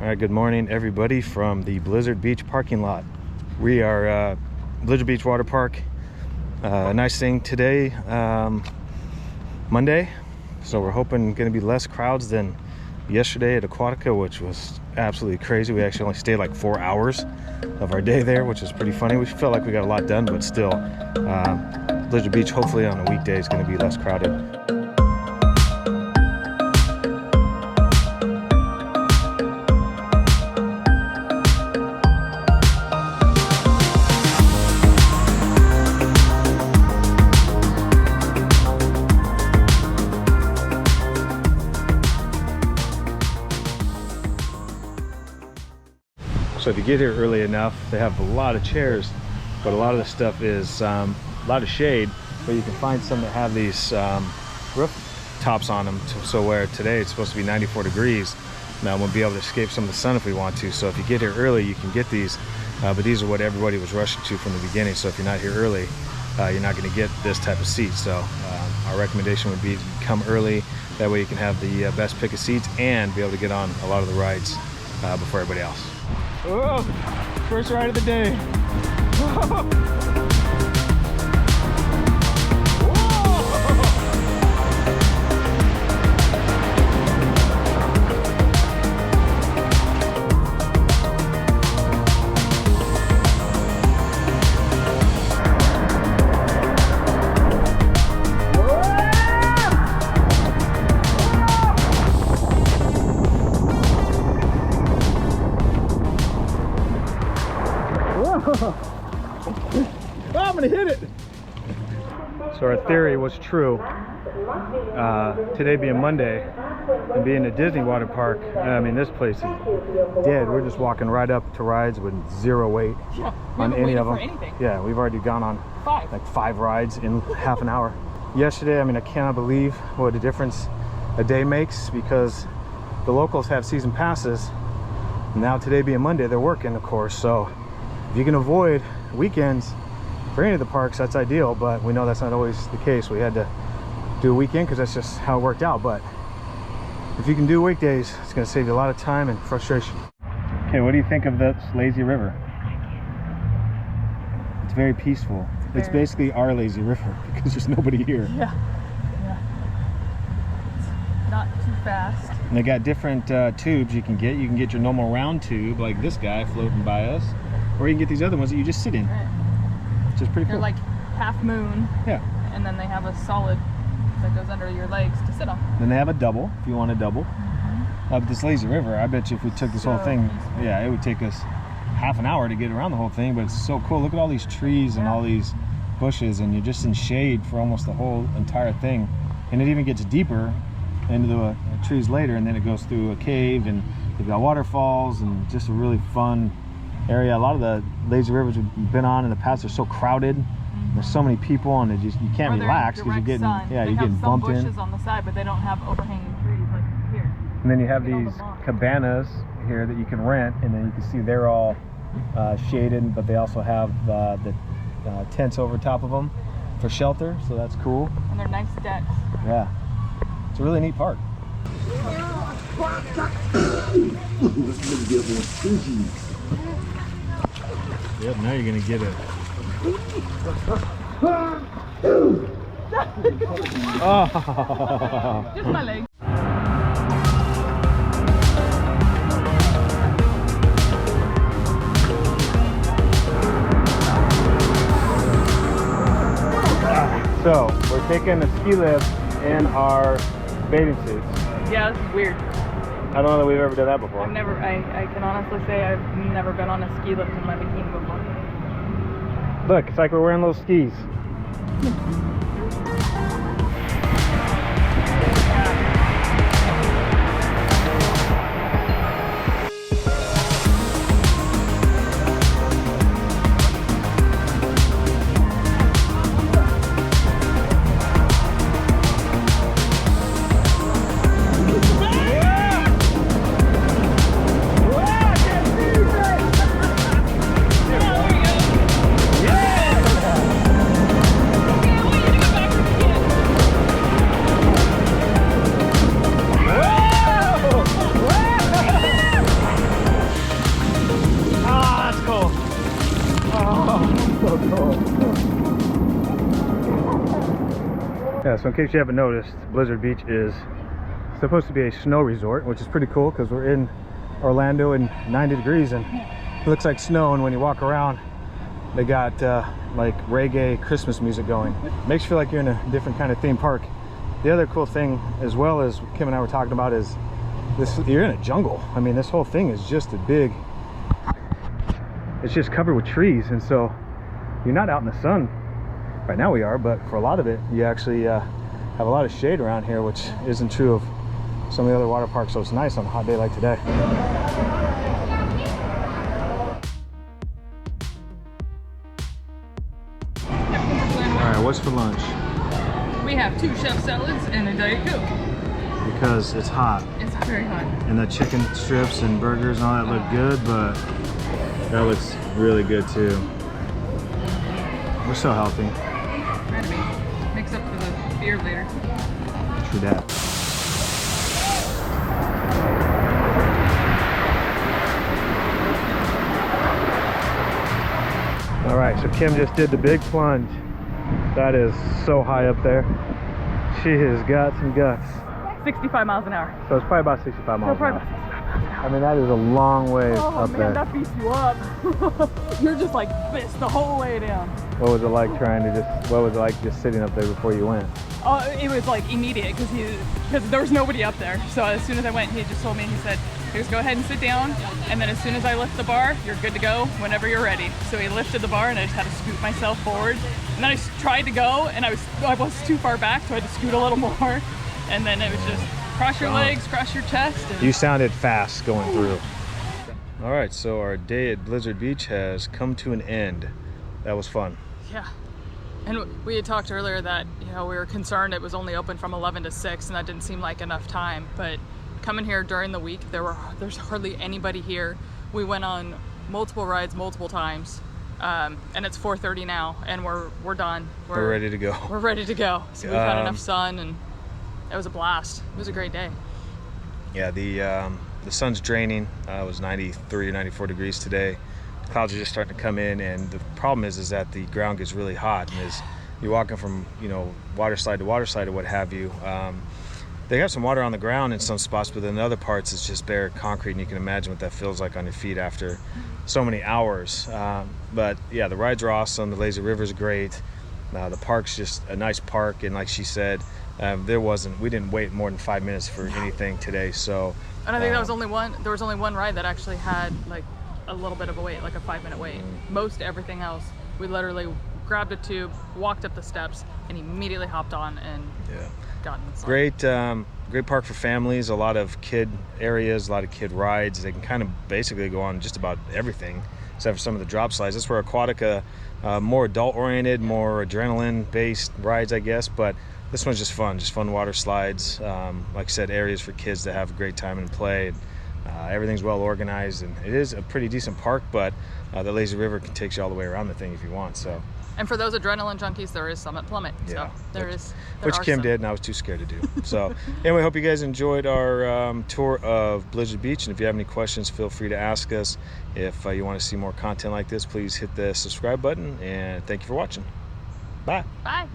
All right, good morning, everybody, from the Blizzard Beach parking lot. We are Blizzard Beach Water Park. Nice thing today, Monday, so we're hoping going to be less crowds than yesterday at Aquatica, which was absolutely crazy. We actually only stayed like 4 hours of our day there, which is pretty funny. We felt like we got a lot done, but still, Blizzard Beach hopefully on a weekday is going to be less crowded. So if you get here early enough, they have a lot of chairs, but a lot of the stuff is a lot of shade, but you can find some that have these roof tops on them, so where today it's supposed to be 94 degrees. Now we'll be able to escape some of the sun if we want to. So if you get here early, you can get these, but these are what everybody was rushing to from the beginning. So if you're not here early, you're not going to get this type of seat. So our recommendation would be to come early. That way you can have the best pick of seats and be able to get on a lot of the rides before everybody else. Oh, first ride of the day. I'm gonna hit it. So our theory was true. Today being Monday and being a Disney water park, I mean, this place is dead. We're just walking right up to rides with zero wait on any of them. Yeah, we've already gone on like 5 rides in half an hour. Yesterday, I mean, I cannot believe what a difference a day makes, because the locals have season passes. Now today being Monday, they're working, of course. So if you can avoid weekends for any of the parks, that's ideal, but we know that's not always the case. We had to do a weekend because that's just how it worked out. But if you can do weekdays, it's going to save you a lot of time and frustration. Okay, what do you think of this lazy river? It's very peaceful. It's basically our lazy river because there's nobody here. Yeah. It's not too fast. And they got different tubes you can get. You can get your normal round tube like this guy floating by us, or you can get these other ones that you just sit in. Right. Which is pretty cool. They're like half moon. Yeah. And then they have a solid that goes under your legs to sit on. Then they have a double if you want a double. But this lazy river, I bet you if we took this whole thing, yeah, it would take us half an hour to get around the whole thing. But it's so cool. Look at all these trees and all these bushes, and you're just in shade for almost the whole entire thing. And it even gets deeper into the trees later, and then it goes through a cave, and they've got waterfalls, and just a really fun area. A lot of the lazy rivers we've been on in the past are so crowded. There's so many people, and you can't relax because you're getting you're getting bumped in. Bushes on the side, but they don't have overhanging trees like here. And then you have these cabanas here that you can rent, and then you can see they're all shaded, but they also have the tents over top of them for shelter, so that's cool. And they're nice decks. Yeah, it's a really neat park. Yep, now you're gonna get it. Oh. Just my leg. So we're taking a ski lift in our bathing suits. Yeah, this is weird. I don't know that we've ever done that before. I can honestly say I've never been on a ski lift in my bikini before. Look, it's like we're wearing those skis. Yeah, so in case you haven't noticed, Blizzard Beach is supposed to be a snow resort, which is pretty cool because we're in Orlando in 90 degrees and it looks like snow, and when you walk around they got like reggae Christmas music going. Makes you feel like you're in a different kind of theme park. The other cool thing, as well as Kim and I were talking about, is this: you're in a jungle. I mean, this whole thing is just a big, it's just covered with trees, and so you're not out in the sun. Right now we are, but for a lot of it you actually have a lot of shade around here, which isn't true of some of the other water parks, so it's nice on a hot day like today. Alright, what's for lunch? We have 2 chef salads and a Diet Coke. Because it's hot. It's very hot. And the chicken strips and burgers and all that look good, but that looks really good too. We're so healthy. Trying to mix up for the beer later. True that. All right, so Kim just did the big plunge. That is so high up there. She has got some guts. 65 miles an hour. So it's probably about 65 miles an hour. I mean, that is a long way up there. That beats you up. You're just like this the whole way down. What was it like trying to what was it like just sitting up there before you went? It was like immediate because there was nobody up there. So as soon as I went, he just told me, he said, just go ahead and sit down, and then as soon as I lift the bar, you're good to go whenever you're ready. So he lifted the bar and I just had to scoot myself forward. And then I tried to go and I was too far back, so I had to scoot a little more. And then it was just cross your legs, cross your chest. And you sounded fast going through. All right, so our day at Blizzard Beach has come to an end. That was fun. Yeah. And we had talked earlier that, you know, we were concerned it was only open from 11 to 6 and that didn't seem like enough time. But coming here during the week, there's hardly anybody here. We went on multiple rides multiple times. And it's 4:30 now and we're done. We're ready to go. We're ready to go. So we've had enough sun and it was a blast. It was a great day. Yeah, the sun's draining. It was 93 or 94 degrees today. The clouds are just starting to come in, and the problem is that the ground gets really hot. And as you're walking from, you know, water slide to water slide or what have you, they have some water on the ground in some spots, but in other parts it's just bare concrete, and you can imagine what that feels like on your feet after so many hours. But yeah, the rides are awesome. The lazy river's great. The park's just a nice park, and like she said, we didn't wait more than 5 minutes for anything today. So, and I think there was only one ride that actually had like a little bit of a wait, like a 5-minute wait. Most everything else, we literally grabbed a tube, walked up the steps, and immediately hopped on and got in the sun. Great park for families. A lot of kid areas, a lot of kid rides. They can kind of basically go on just about everything, except for some of the drop slides. That's where Aquatica, more adult-oriented, more adrenaline-based rides, I guess. But this one's just fun water slides. Like I said, areas for kids to have a great time and play. Everything's well organized, and it is a pretty decent park, but the lazy river can take you all the way around the thing if you want. So. And for those adrenaline junkies, there is Summit Plummet. Yeah, so which Kim did, and I was too scared to do. So anyway, hope you guys enjoyed our tour of Blizzard Beach, and if you have any questions, feel free to ask us. If you want to see more content like this, please hit the subscribe button, and thank you for watching. Bye. Bye.